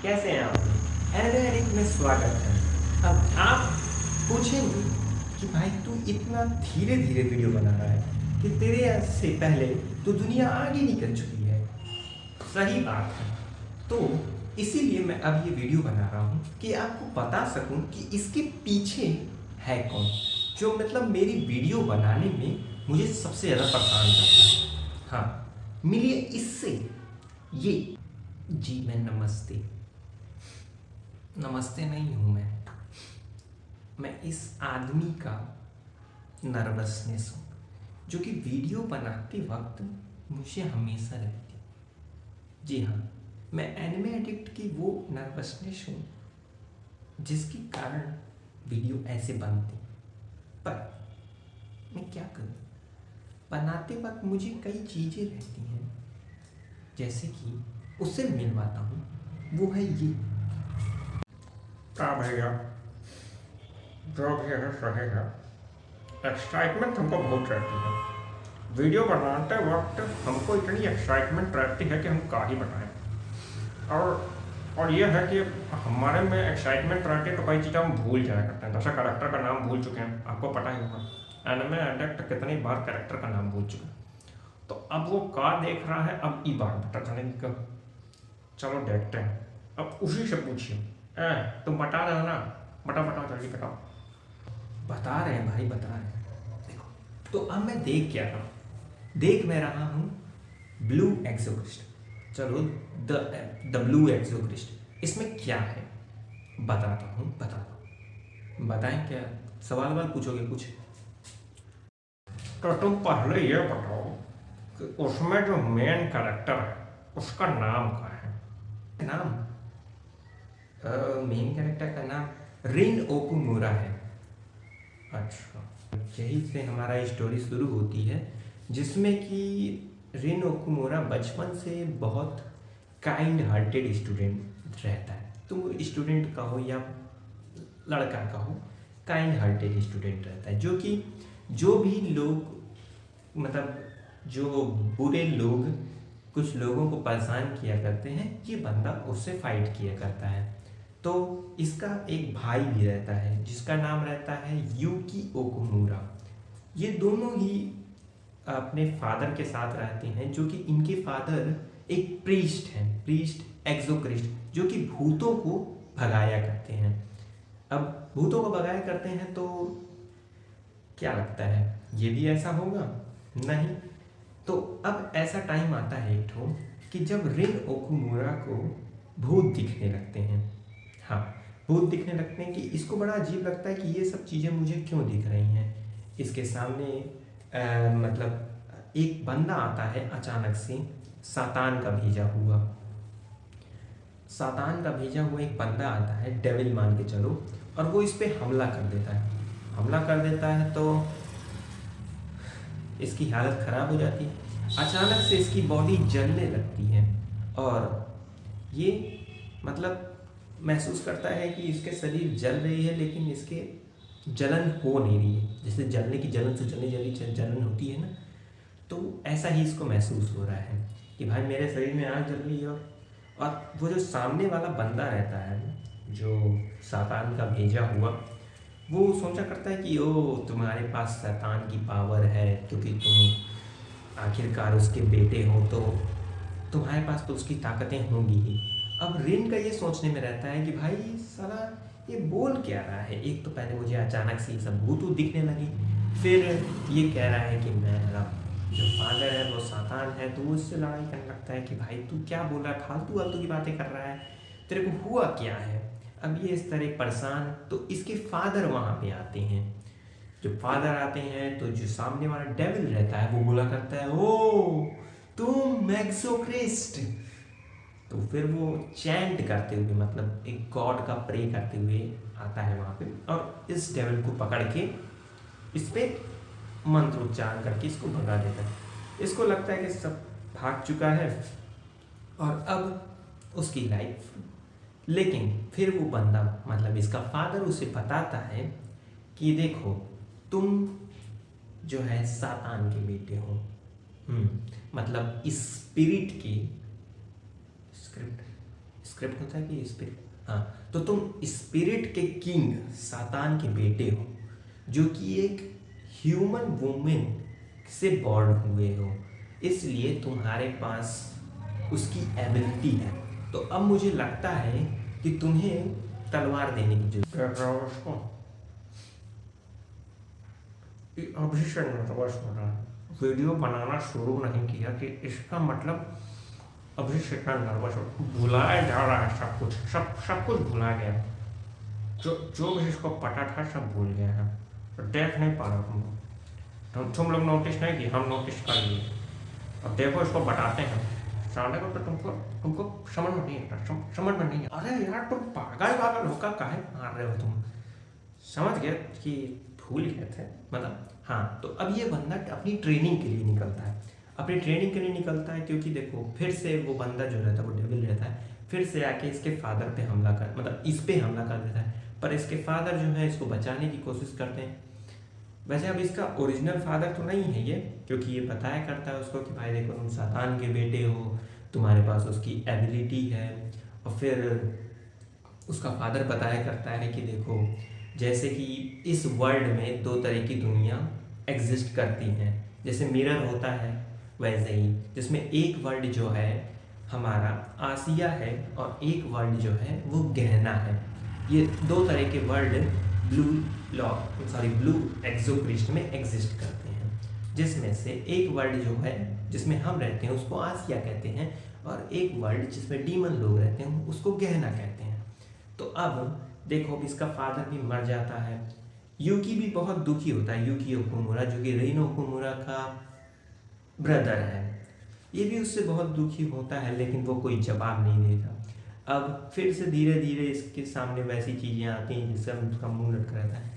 कैसे हैं आप? एनिमे एडिक्ट में स्वागत है। अब आप पूछेंगे कि भाई तू इतना धीरे धीरे वीडियो बना रहा है कि तेरे से पहले तो दुनिया आगे निकल चुकी है। सही बात है। तो इसीलिए मैं अब ये वीडियो बना रहा हूँ कि आपको बता सकूँ कि इसके पीछे है कौन, जो मतलब मेरी वीडियो बनाने में मुझे सबसे ज़्यादा परेशान करता है। हाँ, मिलिए इससे। ये जी मैं नमस्ते नमस्ते नहीं हूँ मैं इस आदमी का नर्वसनेस हूँ जो कि वीडियो बनाते वक्त मुझे हमेशा रहती। जी हाँ, मैं एनिमे एडिक्ट की वो नर्वसनेस हूँ जिसके कारण वीडियो ऐसे बनते। पर मैं क्या करूँ, बनाते वक्त मुझे कई चीज़ें रहती हैं, जैसे कि उससे मिलवाता हूँ, वो है ये। भैया जो भी है सही है। एक्साइटमेंट हमको बहुत रहती है। वीडियो बनाते वक्त हमको इतनी एक्साइटमेंट रहती है कि हम क्या ही बनाएं। और यह है कि हमारे में एक्साइटमेंट रहती है तो कई चीज़ें हम भूल जाया करते हैं। जैसे कैरेक्टर का नाम भूल चुके हैं, आपको पता ही होगा। एनिमे एडिक्ट कितनी बार कैरेक्टर का नाम भूल चुके हैं। तो अब वो क्या देख रहा है, अब ई बार पता चलेगी कब। चलो देखते हैं। अब उसी से पूछिए, तुम बता रहे हो ना, बताओ जल्दी बताओ। बता रहे हैं भाई, बता रहे हैं। देखो, तो अब मैं देख क्या रहा हूँ, देख मैं रहा हूँ ब्लू एक्सोक्रिस्ट। चलो द ब्लू एक्सोक्रिस्ट, इसमें क्या है बताता हूँ। बताएं क्या, सवाल वाल पूछोगे कुछ? तो तुम पहले ये बताओ कि उसमें जो मेन कैरेक्टर है उसका नाम क्या है? नाम मेन कैरेक्टर का नाम रिन ओकुमुरा है। अच्छा, यही से हमारा स्टोरी शुरू होती है, जिसमें कि रिन ओकुमुरा बचपन से बहुत काइंड हार्टेड स्टूडेंट रहता है। तो स्टूडेंट का हो या लड़का का हो, काइंड हार्टेड स्टूडेंट रहता है, जो कि जो भी लोग मतलब जो बुरे लोग कुछ लोगों को परेशान किया करते हैं, ये बंदा उससे फाइट किया करता है। तो इसका एक भाई भी रहता है जिसका नाम रहता है यूकी ओकुमुरा। ये दोनों ही अपने फादर के साथ रहते हैं, जो कि इनके फादर एक प्रीस्ट हैं, प्रीस्ट एक्सोक्रिस्ट, जो कि भूतों को भगाया करते हैं। अब भूतों को भगाया करते हैं तो क्या लगता है ये भी ऐसा होगा? नहीं। तो अब ऐसा टाइम आता है एक ठो कि जब रिन ओकुमुरा को भूत दिखने लगते हैं। हाँ, भूत दिखने लगते हैं कि इसको बड़ा अजीब लगता है कि ये सब चीज़ें मुझे क्यों दिख रही हैं। इसके सामने मतलब एक बंदा आता है अचानक से, सातान का भेजा हुआ। सातान का भेजा हुआ एक बंदा आता है, डेविल मान के चलो, और वो इस पर हमला कर देता है। हमला कर देता है तो इसकी हालत ख़राब हो जाती है। अचानक से इसकी बॉडी जलने लगती है और ये मतलब महसूस करता है कि इसके शरीर जल रही है, लेकिन इसके जलन हो नहीं रही है। जैसे जलने की जलन से जलने जली जलन होती है ना, तो ऐसा ही इसको महसूस हो रहा है कि भाई मेरे शरीर में आग जल रही है। और वो जो सामने वाला बंदा रहता है, जो सातान का भेजा हुआ, वो सोचा करता है कि ओ तुम्हारे पास शैतान की पावर है क्योंकि तुम आखिरकार उसके बेटे हो, तो तुम्हारे पास तो उसकी ताकतें होंगी ही। अब रिन का ये सोचने में रहता है कि भाई साला ये बोल क्या रहा है। एक तो पहले मुझे अचानक से सब भूत दिखने लगी, फिर ये कह रहा है कि मेरा जो फादर है वो सातान है, तो वो उससे लड़ाई करने लगता है कि भाई तू क्या बोल रहा है, फालतू फालतू की बातें कर रहा है, तेरे को हुआ क्या है। अब ये इस तरह परेशान, तो इसके फादर वहाँ पे आते हैं। जब फादर आते हैं तो जो सामने वाला डेविल रहता है वो बोला करता है, ओ तुम मैक्सोक्रिस्ट। तो फिर वो चैंट करते हुए, मतलब एक गॉड का प्रे करते हुए आता है वहाँ पे, और इस डेविल को पकड़ के इस पे मंत्र उच्चारण करके इसको भगा देता है। इसको लगता है कि सब भाग चुका है और अब उसकी लाइफ। लेकिन फिर वो बंदा मतलब इसका फादर उसे बताता है कि देखो तुम जो है सातान के बेटे हो। मतलब स्पिरिट की स्क्रिप्ट होता है कि स्पिरिट, हाँ, तो तुम स्पिरिट के किंग सातान के बेटे हो, जो कि एक ह्यूमन वुमेन से बॉर्न हुए हो, इसलिए तुम्हारे पास उसकी एबिलिटी है। तो अब मुझे लगता है कि तुम्हें तलवार देने की जरूरत है। अभी से नर्वस हो रहा है, वीडियो बनाना शुरू नहीं किया कि इसका मतलब अभी से इतना नर्वस हो, भुलाया जा रहा है सब कुछ, सब कुछ भुला गया, जो भी इसको पता था सब भूल गया है, तो देख नहीं पा रहा तुम लोग नोटिस नहीं कि हम नोटिस कर लिए। अब देखो इसको बताते हैं साले को, तो तुमको समझ में नहीं आता, समझ में नहीं। अरे यार तुम पागल होकर काहे मार रहे हो तुम, समझ गए कि भूल गए थे मतलब। हाँ, तो अब ये बंदा अपनी ट्रेनिंग के लिए निकलता है, अपनी ट्रेनिंग के लिए निकलता है, क्योंकि देखो फिर से वो बंदा जो रहता है, वो डेविल रहता है, फिर से आके इसके फादर पे हमला कर, मतलब इस पे हमला कर देता है, पर इसके फादर जो है इसको बचाने की कोशिश करते हैं। वैसे अब इसका ओरिजिनल फादर तो नहीं है ये, क्योंकि ये बताया करता है उसको कि भाई देखो तुम सातान के बेटे हो, तुम्हारे पास उसकी एबिलिटी है। और फिर उसका फादर बताया करता है कि देखो जैसे कि इस वर्ल्ड में दो तरह की दुनिया एग्जिस्ट करती हैं, जैसे मिरर होता है वैसे ही, जिसमें एक वर्ल्ड जो है हमारा आसिया है और एक वर्ल्ड जो है वो गहना है। ये दो तरह के वर्ल्ड ब्लू एक्सोक्रिस्ट में एग्जिस्ट करते हैं, जिसमें से एक वर्ल्ड जो है जिसमें हम रहते हैं उसको आसिया कहते हैं, और एक वर्ल्ड जिसमें डीमन लोग रहते हैं उसको गहना कहते हैं। तो अब देखो इसका फादर भी मर जाता है, यूकी भी बहुत दुखी होता है, यूकी ओकुमुरा जो कि रीनो ओकुमुरा का ब्रदर है, ये भी उससे बहुत दुखी होता है, लेकिन वो कोई जवाब नहीं देता। अब फिर से धीरे धीरे इसके सामने वैसी चीज़ें आती हैं जिससे उसका मुंह लटका रहता है।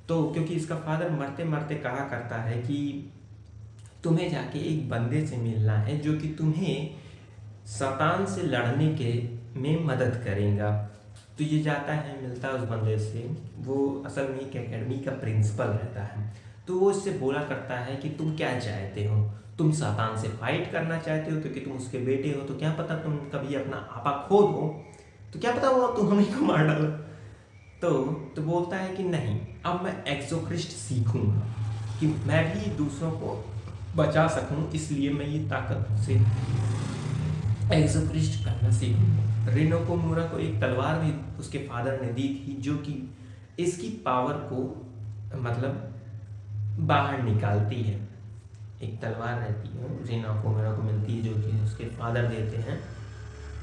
तो क्योंकि इसका फादर मरते मरते कहा करता है कि तुम्हें जाके एक बंदे से मिलना है जो कि तुम्हें शैतान से लड़ने के में मदद करेगा। तो ये जाता है, मिलता है उस बंदे से, वो असल में एक एकेडमी का प्रिंसिपल रहता है। तो वो इससे बोला करता है कि तुम क्या चाहते हो, तुम शैतान से फाइट करना चाहते हो क्योंकि तुम उसके बेटे हो, तो क्या पता तुम कभी अपना आपा खो दो, तो क्या पता वो तुम हमें को मार डालो। तो बोलता है कि नहीं, अब मैं एक्सोक्रिस्ट सीखूंगा कि मैं भी दूसरों को बचा सकूं, इसलिए मैं ये ताकत से एक्सोक्रिस्ट करना सीखूंगा। रीनो ओकुमुरा को एक तलवार भी उसके फादर ने दी थी जो कि इसकी पावर को मतलब बाहर निकालती है। एक तलवार रहती है रीनो ओकुमुरा को मिलती है, जो कि उसके फादर देते हैं,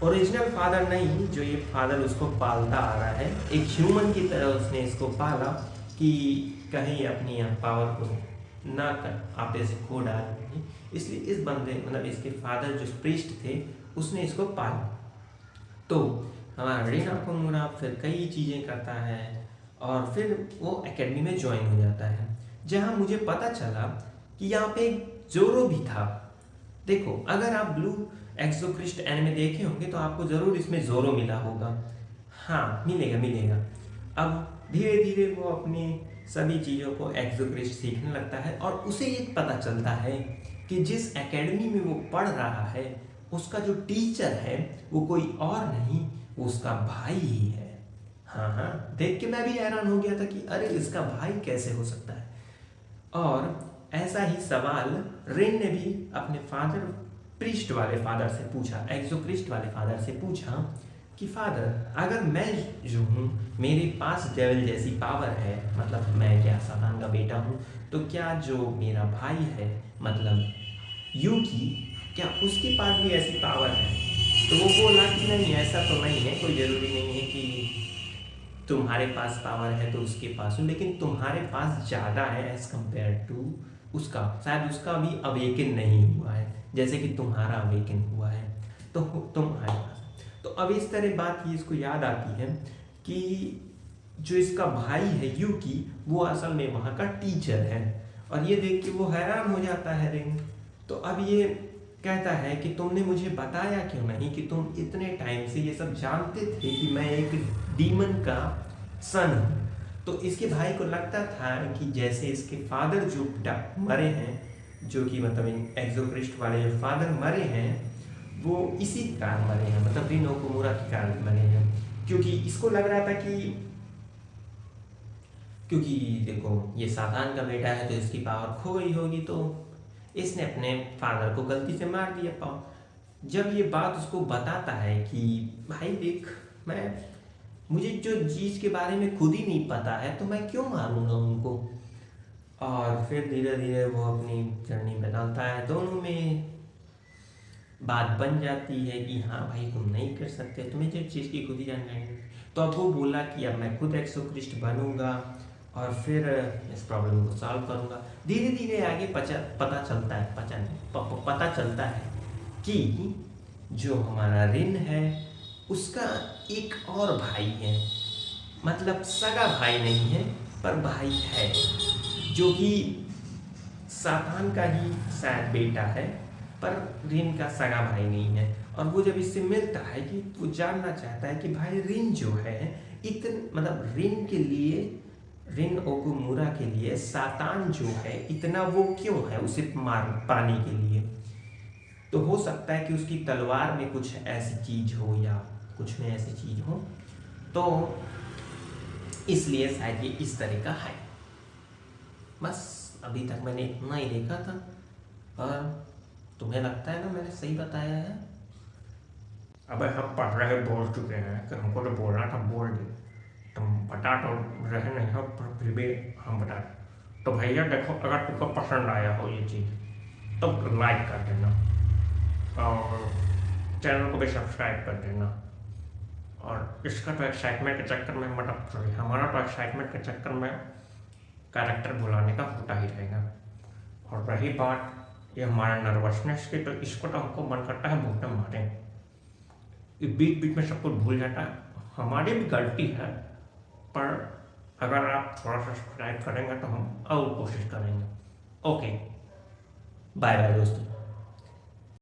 ओरिजिनल फादर नहीं, जो ये फादर उसको पालता आ रहा है, एक ह्यूमन की तरह उसने इसको पाला कि कहीं अपनी पावर को ना कर आपे से खो डाले, इसलिए इस बंदे मतलब इसके फादर जो प्रीस्ट थे उसने इसको पाला। तो हमारा रीनो ओकुमुरा फिर कई चीज़ें करता है और फिर वो एकेडमी में ज्वाइन हो जाता है, जहाँ मुझे पता चला कि यहाँ पे जोरो भी था। देखो अगर आप ब्लू एक्सोक्रिस्ट एनिमे देखे होंगे तो आपको ज़रूर इसमें जोरो मिला होगा, हाँ मिलेगा। अब धीरे धीरे वो अपनी सभी चीज़ों को एक्सोक्रिस्ट सीखने लगता है और उसे ये पता चलता है कि जिस एकेडमी में वो पढ़ रहा है उसका जो टीचर है वो कोई और नहीं, वो उसका भाई ही है। हाँ, देख के मैं भी हैरान हो गया था कि अरे इसका भाई कैसे हो सकता है। और ऐसा ही सवाल रिन ने भी अपने फादर प्रीस्ट वाले फादर से पूछा, एक्सोक्रिस्ट वाले फादर से पूछा कि फादर अगर मैं जो हूँ मेरे पास डेविल जैसी पावर है, मतलब मैं क्या शैतान का बेटा हूँ, तो क्या जो मेरा भाई है मतलब यूकी, क्या उसके पास भी ऐसी पावर है? तो वो बोला कि नहीं ऐसा तो नहीं है, कोई ज़रूरी नहीं है कि तुम्हारे पास पावर है तो उसके पास हो, लेकिन तुम्हारे पास ज़्यादा है एज़ कम्पेयर टू उसका, शायद उसका अभी अवेकन नहीं हुआ है जैसे कि तुम्हारा अवेकन हुआ है, तो तुम्हारे पास। तो अब इस तरह बात ही इसको याद आती है कि जो इसका भाई है यूकी वो असल में वहाँ का टीचर है, और ये देख के वो हैरान हो जाता है रिंग। तो अब ये कहता है कि तुमने मुझे बताया क्यों नहीं कि तुम इतने टाइम से ये सब जानते थे कि मैं एक डीमन का सन हूँ। तो इसके भाई को लगता था कि जैसे इसके फादर जो मरे हैं, जो कि मतलब एक्सोक्रिस्ट वाले जो फादर मरे हैं, वो इसी कारण मरे हैं, मतलब रिन ओकुमुरा के कारण मरे हैं, क्योंकि इसको लग रहा था कि क्योंकि देखो ये सातान का बेटा है तो इसकी पावर खो गई होगी, तो इसने अपने फादर को गलती से मार दिया पावर। जब ये बात उसको बताता है कि भाई देख, मैं मुझे जो चीज़ के बारे में खुद ही नहीं पता है तो मैं क्यों मारूंगा उनको। और फिर धीरे धीरे वो अपनी जर्नी बदलता है, दोनों में बात बन जाती है कि हाँ भाई तुम नहीं कर सकते, तुम्हें जिस चीज़ की खुद ही जानकारी नहीं। तो अब वो बोला कि अब मैं खुद एक्सोक्रिस्ट बनूंगा और फिर इस प्रॉब्लम को सॉल्व करूंगा। धीरे धीरे आगे पता चलता है, पता चलता है कि जो हमारा रिन है उसका एक और भाई है, मतलब सगा भाई नहीं है पर भाई है, जो कि सातान का ही शायद बेटा है पर रिन का सगा भाई नहीं है। और वो जब इससे मिलता है कि वो जानना चाहता है कि भाई रिन जो है मतलब रिन के लिए, रिन ओकुमुरा के लिए सातान जो है इतना वो क्यों है उसे मार पाने के लिए। तो हो सकता है कि उसकी तलवार में कुछ ऐसी चीज हो या कुछ में ऐसी चीज हो, तो इसलिए शायद ये इस तरह का है। बस अभी तक मैंने इतना ही देखा था, और तुम्हें लगता है ना मैंने सही बताया है? अबे हम पढ़ रहे बोल चुके हैं कि हमको तो बोलना था बोल दे, तुम बता तो रहे नहीं हो पर फिर भी हम बता। तो भैया देखो, अगर तुमको पसंद आया हो ये चीज़ तो लाइक कर देना और चैनल को भी सब्सक्राइब कर देना। और इसका तो एक्साइटमेंट के चक्कर में मतलब सॉरी हमारा तो एक्साइटमेंट के चक्कर में कैरेक्टर बुलाने का होता ही रहेगा। और रही बात ये हमारा नर्वसनेस की, तो इसको तो हमको मन करता है भूखने मारे, बीच बीच में सब कुछ भूल जाता है, हमारी भी गलती है। पर अगर आप थोड़ा सा सब्सक्राइब करेंगे तो हम और कोशिश करेंगे। ओके, बाय बाय दोस्तों।